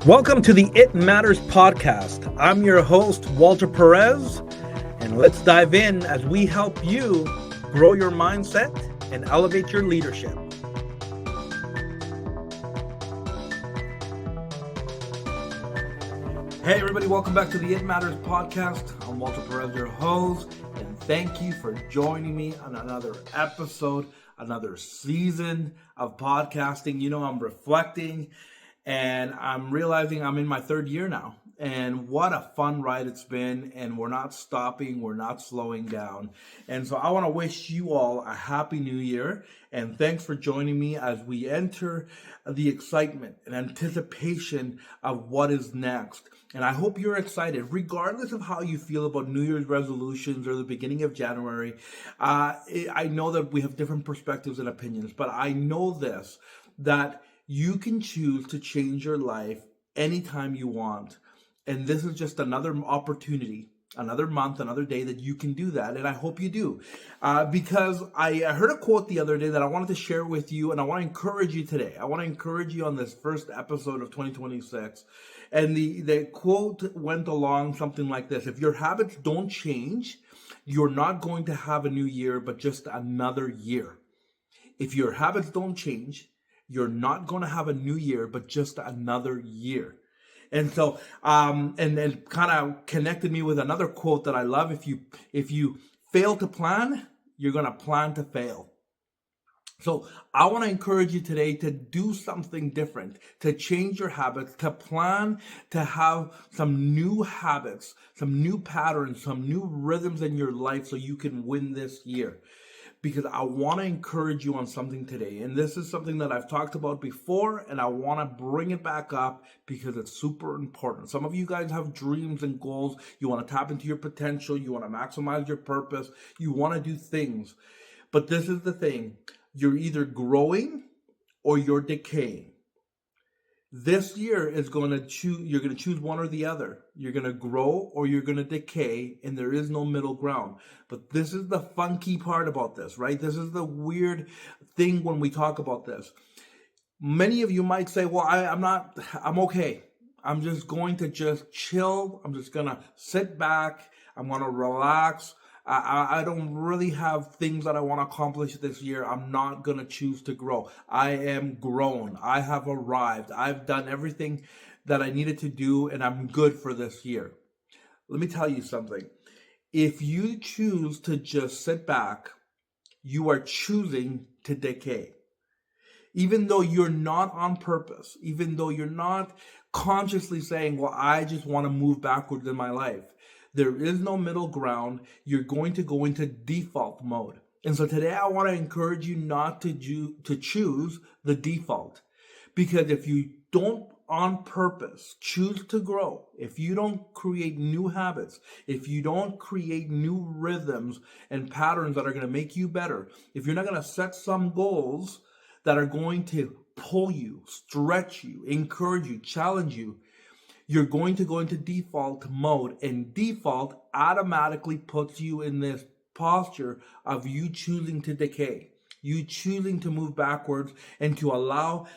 Welcome to the It Matters podcast. I'm your host, Walter Perez, and let's dive in as we help you grow your mindset and elevate your leadership. Hey everybody, welcome back to the It Matters podcast. I'm Walter Perez, your host, and thank you for joining me on another episode, another season of podcasting. You know, I'm reflecting and I'm realizing I'm in my third year now. And what a fun ride it's been. And we're not stopping. We're not slowing down. And so I want to wish you all a happy new year. And thanks for joining me as we enter the excitement and anticipation of what is next. And I hope you're excited, regardless of how you feel about New Year's resolutions or the beginning of January. I know that we have different perspectives and opinions, but I know this, that you can choose to change your life anytime you want. And this is just another opportunity, another month, another day that you can do that. And I hope you do. Because I heard a quote the other day that I wanted to share with you, and I want to encourage you today. I want to encourage you on this first episode of 2026. And the quote went along something like this: if your habits don't change, you're not going to have a new year, but just another year. If your habits don't change, you're not going to have a new year, but just another year. And so, and kind of connected me with another quote that I love. If you fail to plan, you're going to plan to fail. So I want to encourage you today to do something different, to change your habits, to plan to have some new habits, some new patterns, some new rhythms in your life so you can win this year. Because I want to encourage you on something today. And this is something that I've talked about before, and I want to bring it back up because it's super important. Some of you guys have dreams and goals. You want to tap into your potential. You want to maximize your purpose. You want to do things. But this is the thing. You're either growing or you're decaying. This year is going to choose, you're going to choose one or the other. You're going to grow or you're going to decay, and there is no middle ground. But this is the funky part about this, right? This is the weird thing when we talk about this. Many of you might say, well, I'm okay. I'm just going to just chill. I'm just going to sit back. I'm going to relax. I don't really have things that I want to accomplish this year. I'm not going to choose to grow. I am grown. I have arrived. I've done everything that I needed to do, and I'm good for this year. Let me tell you something. If you choose to just sit back, you are choosing to decay. Even though you're not on purpose, even though you're not consciously saying, well, I just want to move backwards in my life. There is no middle ground. You're going to go into default mode. And so today I want to encourage you not to choose the default. Because if you don't on purpose choose to grow, if you don't create new habits, if you don't create new rhythms and patterns that are going to make you better, if you're not going to set some goals that are going to pull you, stretch you, encourage you, challenge you, you're going to go into default mode, and default automatically puts you in this posture of you choosing to decay, you choosing to move backwards and to allow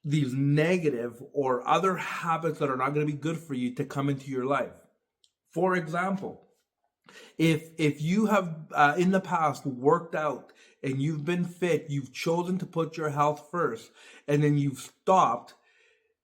these negative or other habits that are not going to be good for you to come into your life. For example, if you have in the past worked out and you've been fit, you've chosen to put your health first, and then you've stopped,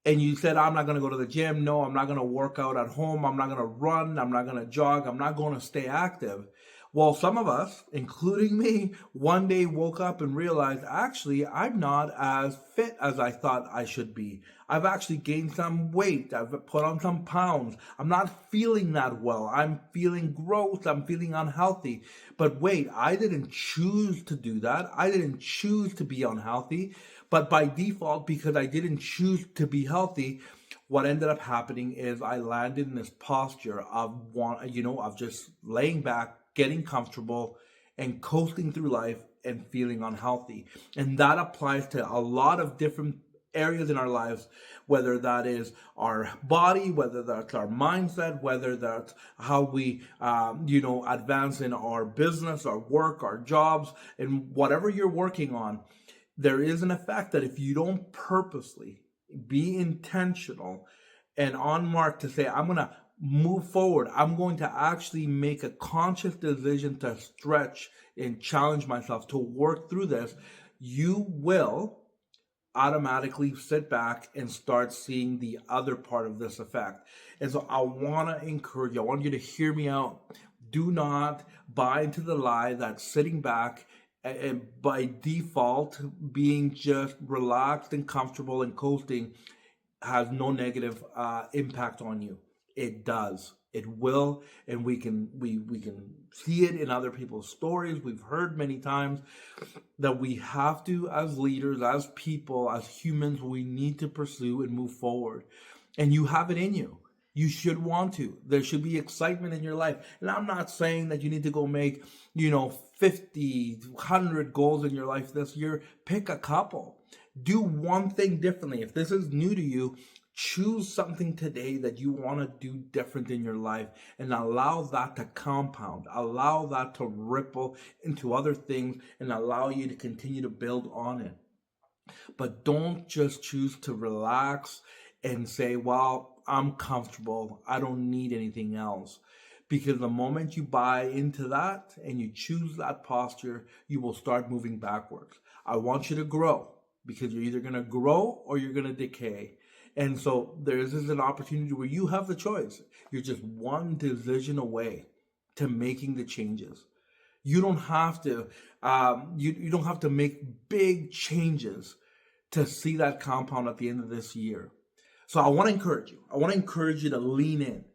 and you said, I'm not going to go to the gym. No, I'm not going to work out at home. I'm not going to run. I'm not going to jog. I'm not going to stay active. Well, some of us, including me, one day woke up and realized, actually, I'm not as fit as I thought I should be. I've actually gained some weight. I've put on some pounds. I'm not feeling that well. I'm feeling gross. I'm feeling unhealthy. But wait, I didn't choose to do that. I didn't choose to be unhealthy. But by default, because I didn't choose to be healthy, what ended up happening is I landed in this posture of just laying back, getting comfortable, and coasting through life and feeling unhealthy. And that applies to a lot of different areas in our lives, whether that is our body, whether that's our mindset, whether that's how we, advance in our business, our work, our jobs, and whatever you're working on. There is an effect that if you don't purposely be intentional and on mark to say, I'm going to move forward. I'm going to actually make a conscious decision to stretch and challenge myself to work through this, you will automatically sit back and start seeing the other part of this effect. And so I want to encourage you, I want you to hear me out. Do not buy into the lie that sitting back and by default being just relaxed and comfortable and coasting has no negative impact on you. It does. It will, and we can see it in other people's stories. We've heard many times that we have to, as leaders, as people, as humans, we need to pursue and move forward. And you have it in you. You should want to. There should be excitement in your life. And I'm not saying that you need to go make, 50, 100 goals in your life this year. Pick a couple. Do one thing differently. If this is new to you, choose something today that you want to do different in your life and allow that to compound. Allow that to ripple into other things and allow you to continue to build on it. But don't just choose to relax and say, well, I'm comfortable. I don't need anything else. Because the moment you buy into that and you choose that posture, you will start moving backwards. I want you to grow because you're either going to grow or you're going to decay. And so there's an opportunity where you have the choice. You're just one decision away to making the changes. You don't have to, you don't have to make big changes to see that compound at the end of this year. So I want to encourage you. I want to encourage you to lean in.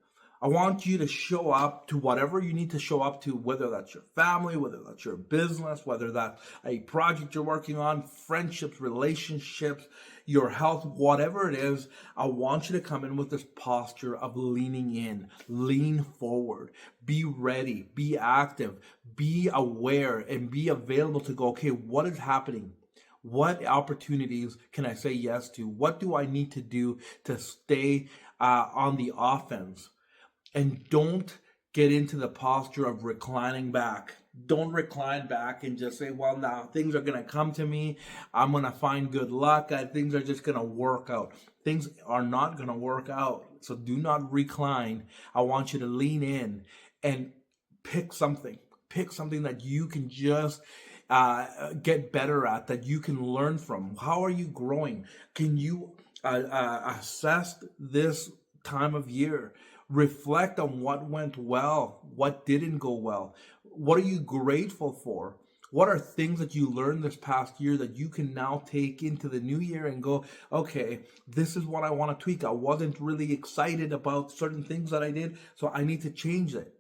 I want you to show up to whatever you need to show up to, whether that's your family, whether that's your business, whether that's a project you're working on, friendships, relationships, your health, whatever it is. I want you to come in with this posture of leaning in, lean forward, be ready, be active, be aware, and be available to go, okay, what is happening? What opportunities can I say yes to? What do I need to do to stay on the offense? And don't get into the posture of reclining back. Don't recline back and just say, well, now things are going to come to me. I'm going to find good luck. Things are just going to work out. Things are not going to work out. So do not recline. I want you to lean in and pick something. Pick something that you can just get better at, that you can learn from. How are you growing? Can you assess this time of year? Reflect on what went well, what didn't go well. What are you grateful for? What are things that you learned this past year that you can now take into the new year and go, okay, this is what I want to tweak. I wasn't really excited about certain things that I did, so I need to change it.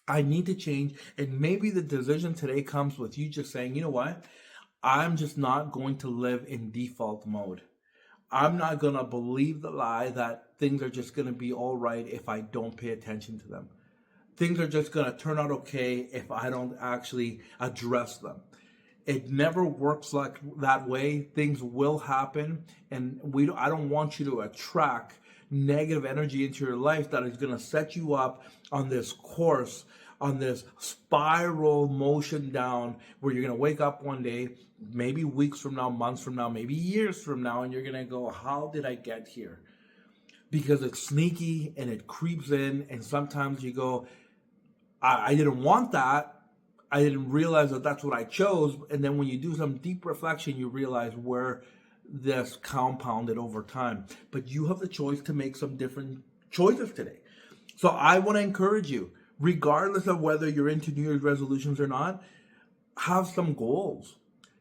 I need to change. And maybe the decision today comes with you just saying, you know what? I'm just not going to live in default mode. I'm not going to believe the lie that things are just going to be all right if I don't pay attention to them. Things are just going to turn out okay if I don't actually address them. It never works like that way. Things will happen, and I don't want you to attract negative energy into your life that is going to set you up on this course, on this spiral motion down, where you're going to wake up one day, maybe weeks from now, months from now, maybe years from now, and you're going to go, how did I get here? Because it's sneaky and it creeps in, and sometimes you go, I didn't want that. I didn't realize that that's what I chose. And then when you do some deep reflection, you realize where this compounded over time. But you have the choice to make some different choices today. So I want to encourage you, regardless of whether you're into New Year's resolutions or not, have some goals.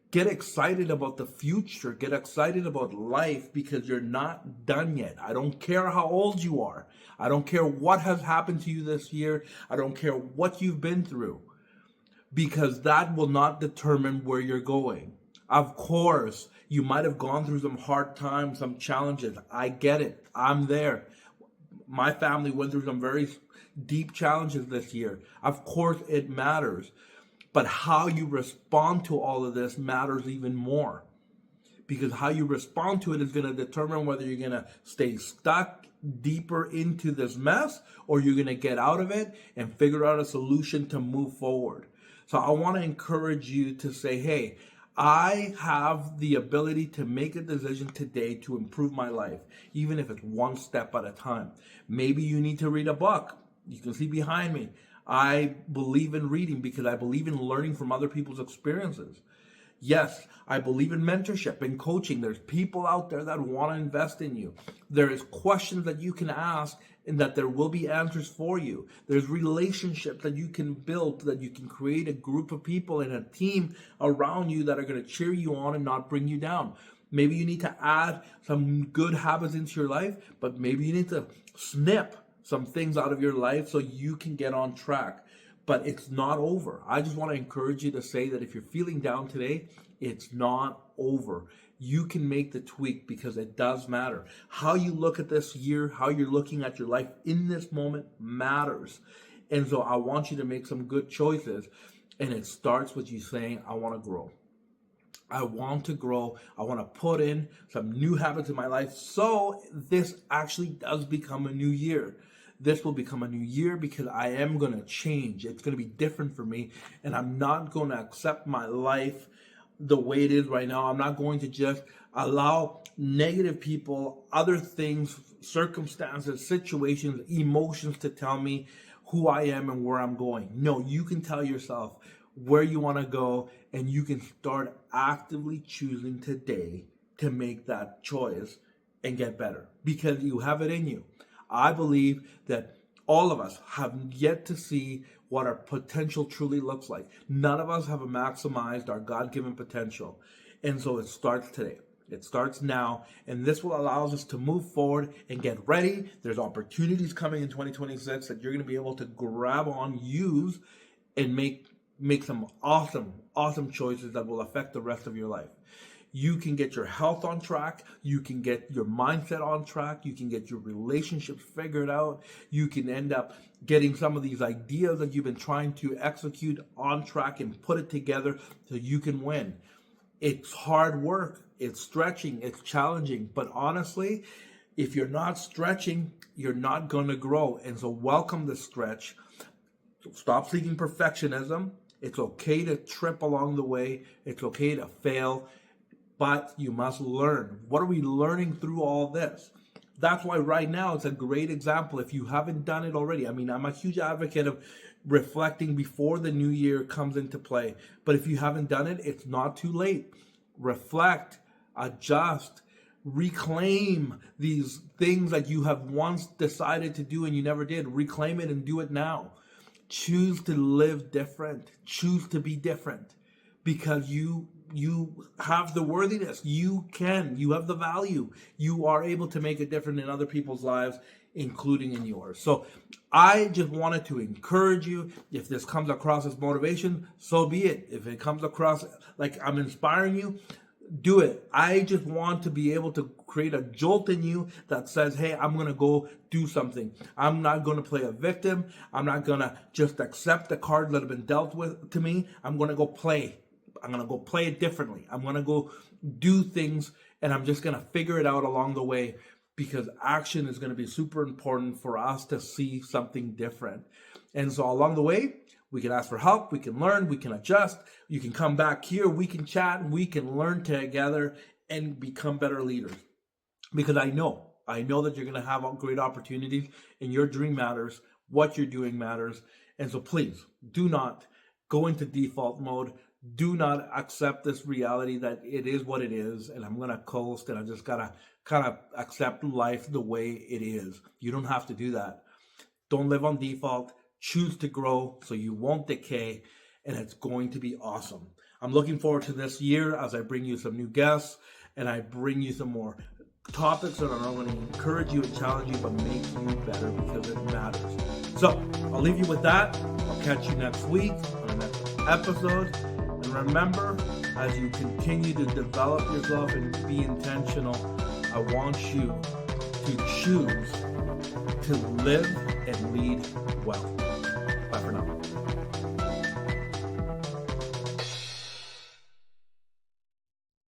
Get excited about the future. Get excited about life, because you're not done yet. I don't care how old you are. I don't care what has happened to you this year. I don't care what you've been through, because that will not determine where you're going. Of course, you might have gone through some hard times, some challenges. I get it. I'm there. My family went through some very deep challenges this year. Of course, it matters. But how you respond to all of this matters even more, because how you respond to it is going to determine whether you're going to stay stuck deeper into this mess or you're going to get out of it and figure out a solution to move forward. So I want to encourage you to say, hey, I have the ability to make a decision today to improve my life, even if it's one step at a time. Maybe you need to read a book. You can see behind me. I believe in reading because I believe in learning from other people's experiences. Yes, I believe in mentorship and coaching. There's people out there that want to invest in you. There is questions that you can ask and that there will be answers for you. There's relationships that you can build, that you can create a group of people and a team around you that are going to cheer you on and not bring you down. Maybe you need to add some good habits into your life, but maybe you need to snip some things out of your life so you can get on track. But it's not over. I just want to encourage you to say that if you're feeling down today, it's not over. You can make the tweak because it does matter. How you look at this year, how you're looking at your life in this moment matters. And so I want you to make some good choices. And it starts with you saying, I want to grow. I want to grow. I want to put in some new habits in my life so this actually does become a new year. This will become a new year because I am going to change. It's going to be different for me. And I'm not going to accept my life the way it is right now. I'm not going to just allow negative people, other things, circumstances, situations, emotions to tell me who I am and where I'm going. No, you can tell yourself where you want to go, and you can start actively choosing today to make that choice and get better because you have it in you. I believe that all of us have yet to see what our potential truly looks like. None of us have maximized our God-given potential. And so it starts today. It starts now. And this will allow us to move forward and get ready. There's opportunities coming in 2026 that you're going to be able to grab on, use, and make some awesome choices that will affect the rest of your life. You can get your health on track. You can get your mindset on track. You can get your relationships figured out. You can end up getting some of these ideas that you've been trying to execute on track and put it together so you can win. It's hard work. It's stretching. It's challenging. But honestly, if you're not stretching, you're not going to grow. And so welcome the stretch. Stop seeking perfectionism. It's okay to trip along the way. It's okay to fail. But you must learn. What are we learning through all this? That's why right now it's a great example. If you haven't done it already, I mean, I'm a huge advocate of reflecting before the new year comes into play. But if you haven't done it, it's not too late. Reflect, adjust, reclaim these things that you have once decided to do and you never did. Reclaim it and do it now. Choose to live different. Choose to be different because you have the worthiness. You have the value. You are able to make a difference in other people's lives, including in yours. So I just wanted to encourage you. If this comes across as motivation, so be it. If it comes across like I'm inspiring you, do it. I just want to be able to create a jolt in you that says, hey, I'm going to go do something. I'm not going to play a victim. I'm not going to just accept the cards that have been dealt with to me. I'm going to go play. I'm going to go play it differently. I'm going to go do things, and I'm just going to figure it out along the way because action is going to be super important for us to see something different. And so along the way, we can ask for help, we can learn, we can adjust, you can come back here, we can chat, we can learn together and become better leaders. Because I know that you're going to have great opportunities and your dream matters, what you're doing matters. And so please do not go into default mode. Do not accept this reality that it is what it is and I'm going to coast and I just got to kind of accept life the way it is. You don't have to do that. Don't live on default. Choose to grow so you won't decay, and it's going to be awesome. I'm looking forward to this year as I bring you some new guests and I bring you some more topics that are going to encourage you and challenge you but make you better because it matters. So I'll leave you with that. I'll catch you next week on the next episode. And remember, as you continue to develop yourself and be intentional, I want you to choose to live and lead well. Bye for now.